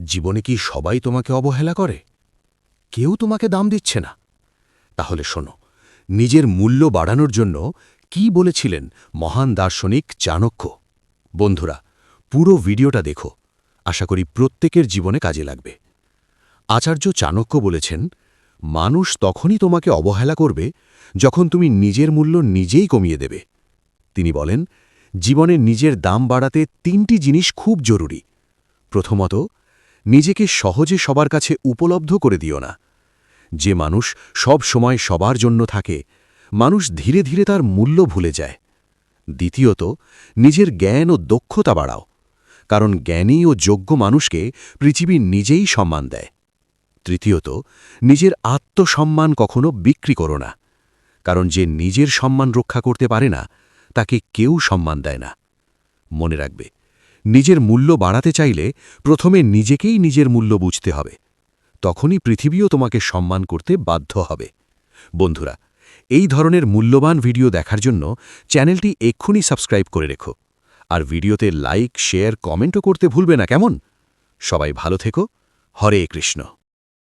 জীবনে কি সবাই তোমাকে অবহেলা করে? কেউ তোমাকে দাম দিচ্ছে না? তাহলে শোনো, নিজের মূল্য বাড়ানোর জন্য কি বলেছিলেন মহান দার্শনিক চাণক্য। বন্ধুরা, পুরো ভিডিওটা দেখো, আশা করি প্রত্যেকের জীবনে কাজে লাগবে। আচার্য চাণক্য বলেছেন, মানুষ তখনই তোমাকে অবহেলা করবে যখন তুমি নিজের মূল্য নিজেই কমিয়ে দেবে। তিনি বলেন, জীবনে নিজের দাম বাড়াতে 3টি জিনিস খুব জরুরি। প্রথমত, নিজেকে সহজে সবার কাছে উপলব্ধ করে দিও না। যে মানুষ সব সময় সবার জন্য থাকে, মানুষ ধীরে ধীরে তার মূল্য ভুলে যায়। দ্বিতীয়ত, নিজের জ্ঞান ও দক্ষতা বাড়াও, কারণ জ্ঞানী ও যোগ্য মানুষকে পৃথিবী নিজেই সম্মান দেয়। তৃতীয়ত, নিজের আত্মসম্মান কখনো বিক্রি করো না, কারণ যে নিজের সম্মান রক্ষা করতে পারে না, তাকে কেউ সম্মান দেয় না। মনে রাখবে, নিজের মূল্য বাড়াতে চাইলে প্রথমে নিজেকেই নিজের মূল্য বুঝতে হবে, তখনই পৃথিবীও তোমাকে সম্মান করতে বাধ্য হবে। বন্ধুরা, এই ধরনের মূল্যবান ভিডিও দেখার জন্য চ্যানেলটি এক্ষুনি সাবস্ক্রাইব করে রেখো, আর ভিডিওতে লাইক, শেয়ার, কমেন্টও করতে ভুলবে না, কেমন? সবাই ভালো থেকো। হরে কৃষ্ণ।